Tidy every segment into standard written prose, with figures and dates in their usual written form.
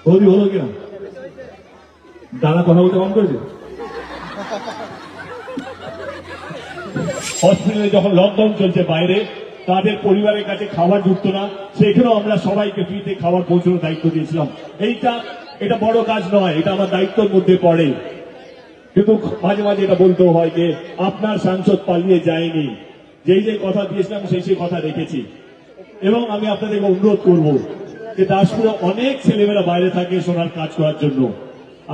গৌরী হলো কিনা দাদা কথা বলতে কম করেছে। হসপিটালে যখন লকডাউন চলছে বাইরে তাদের পরিবারের কাছে খাবার জুটতো না, সেখানেও আমরা সবাইকে ফ্রিতে খাবার পৌঁছানোর দায়িত্ব দিয়েছিলাম। এটা বড় কাজ নয়, এটা আমার দায়িত্বের মধ্যে পড়ে। কিন্তু মাঝে মাঝে এটা বলতেও হয় যে আপনার সাংসদ পালিয়ে যায়নি, যে কথা দিয়েছিলাম সেই কথা রেখেছি। এবং আমি আপনাদেরকে অনুরোধ করব যে দাসপুরে অনেক ছেলেমেয়েরা বাইরে থাকে সোনার কাজ করার জন্য।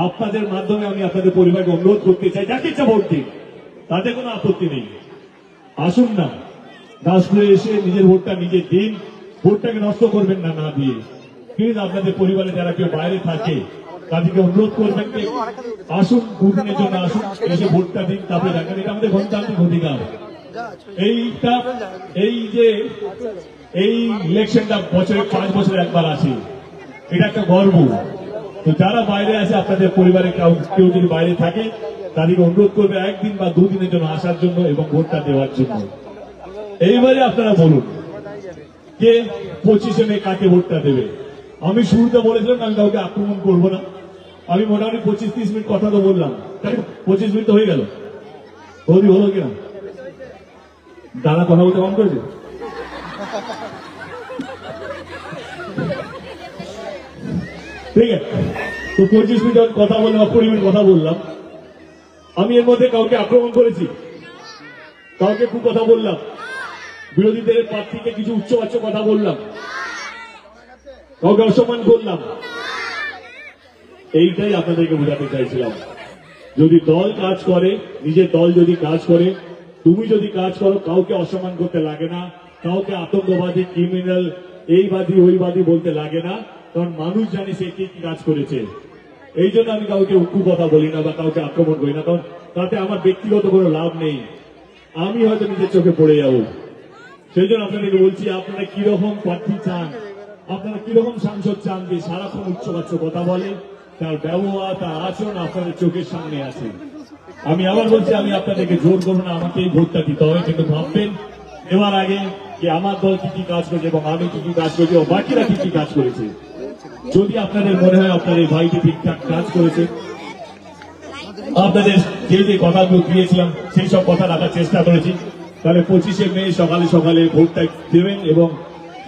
আপনাদের মাধ্যমে আমি আপনাদের পরিবারকে অনুরোধ করতে চাই, যাকে ইচ্ছা ভোট দিন, তাতে কোনো আপত্তি নেই। আসুন না দাসপুরে এসে নিজের ভোটটা নিজে দিন, ভোটটাকে নষ্ট করবেন না দিয়ে। প্লিজ আপনাদের পরিবারে যারা কেউ বাইরে থাকে তাদেরকে অনুরোধ করবেন যে আসুন, দুদিনের জন্য আসুন, এসে ভোটটা দিন, তারপরে দেখেন। এটা আমাদের গণতান্ত্রিক অধিকার। এই ইলেকশনটা বছরে 5 বছরে একবার আসে, এটা একটা গর্ব। তো যারা বাইরে আছে আপনাদের পরিবারে কেউ যদি বাইরে থাকে তাদেরকে অনুরোধ করবে একদিন বা দুদিনের জন্য আসার জন্য এবং ভোটটা দেওয়ার জন্য। এইবারে আপনারা বলুন কে 25শে মে কাকে ভোটটা দেবে। আমি শুরুতে বলেছিলাম আমি কাউকে আক্রমণ করব না। আমি মোটামুটি 25-30 মিনিট কথা তো বললাম, তাই 25 মিনিট তো হয়ে গেল। গৌরী হলো কিনা দাদা কথা বলতে কম করেছে। ঠিক আছে, তো 25 মিনিট কথা বললাম, 20 মিনিট কথা বললাম। আমি এর মধ্যে কাউকে আক্রমণ করেছি, কাউকে খুব কথা বললাম, বিরোধীদের প্রার্থীকে কিছু উচ্চবাচ্য কথা বললাম, কাউকে অসম্মান করলাম। এইটাই আপনাদেরকে বোঝাতে চাইছিলাম। যদি দল কাজ করে, নিজের দল যদি কাজ করে, তুমি যদি কাজ করো, কাউকে অসম্মান করতে লাগে না, কাউকে আতঙ্কবাদী, ক্রিমিনাল, এইবাদী ওইবাদী বলতে লাগে না, কারণ মানুষ জানে সে কি কাজ করেছে। এই জন্য আমি কাউকে উক্কু কথা বলি না বা কাউকে আক্রমণ করি না, কারণ তাতে আমার ব্যক্তিগত কোনো লাভ নেই। আমি হয়তো নিজের চোখে পড়ে যাবো। সেই জন্য আপনাদেরকে বলছি, আপনারা কিরকম প্রার্থী চান, আপনারা কিরকম সাংসদ চান যে সারাক্ষণ উচ্চবাচ্য কথা বলে, তার ব্যবহার, তার আচরণ আপনাদের চোখের সামনে আছে। আমি আবার বলছি, আমি আপনাদেরকে জোর করবো না আমাকে এই ভোটটা দিতে হবে, কিন্তু ভাববেন এবার আগে যে আমার দল কি কি কাজ করেছে এবং আমি কি কি কাজ করেছি এবং বাকিরা কি কি কাজ করেছে। যদি আপনাদের মনে হয় আপনার এই ভাইটি ঠিকঠাক কাজ করেছে, আপনাদের যে কথাগুলো দিয়েছিলাম সেই সব কথা রাখার চেষ্টা করেছি, তাহলে 25শে মে সকালে সকালে ভোটটা দেবেন। এবং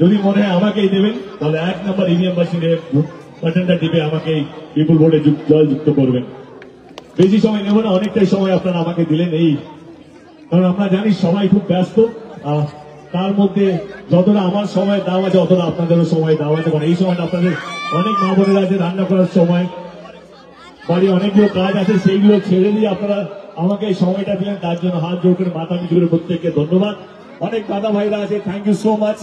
যদি মনে হয় আমাকেই দেবেন, তাহলে 1 নম্বর ইভিএম মেশিনে বাটনটা টিপে আমাকে বিপুল ভোটে জয়যুক্ত করবেন। বেশি সময় নেব না, অনেকটাই সময় আপনারা আমাকে দিলেন। কারণ আমরা জানি সবাই খুব ব্যস্ত, তার মধ্যে যতটা আমার সময় দেওয়া আছে অতটা আপনাদেরও সময় দেওয়া আছে। কারণ এই সময়টা আপনাদের অনেক মা বোনেরা আছে, রান্না করার সময়, বাড়ি অনেকগুলো কাজ আছে, সেইগুলো ছেড়ে দিয়ে আপনারা আমাকে এই সময়টা দিলেন, তার জন্য হাত জোর করে মাথা নিচু করে প্রত্যেককে ধন্যবাদ। অনেক দাদা ভাইরা আছে, থ্যাংক ইউ সো মাচ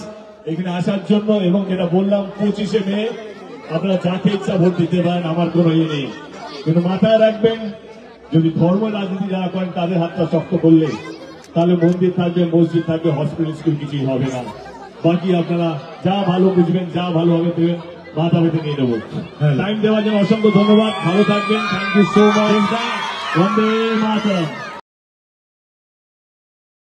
এখানে আসার জন্য। এবং যেটা বললাম 25শে মে আপনারা যাকে ইচ্ছা ভোট দিতে পারেন, আমার কোনো ইয়ে নেই। কিন্তু মাথায় রাখবেন, যদি ধর্ম রাজনীতি যারা করেন তাদের হাতটা শক্ত করলে, তাহলে মন্দির থাকবে, মসজিদ থাকবে, হসপিটাল, স্কুল কিছুই হবে না। বাকি আপনারা যা ভালো বুঝবেন, যা ভালোভাবে দেবেন, মাথা পেতে নিয়ে নেবো। টাইম দেওয়ার জন্য অসংখ্য ধন্যবাদ, ভালো থাকবেন, থ্যাংক ইউ সো মাচ, বন্দে মাতরম।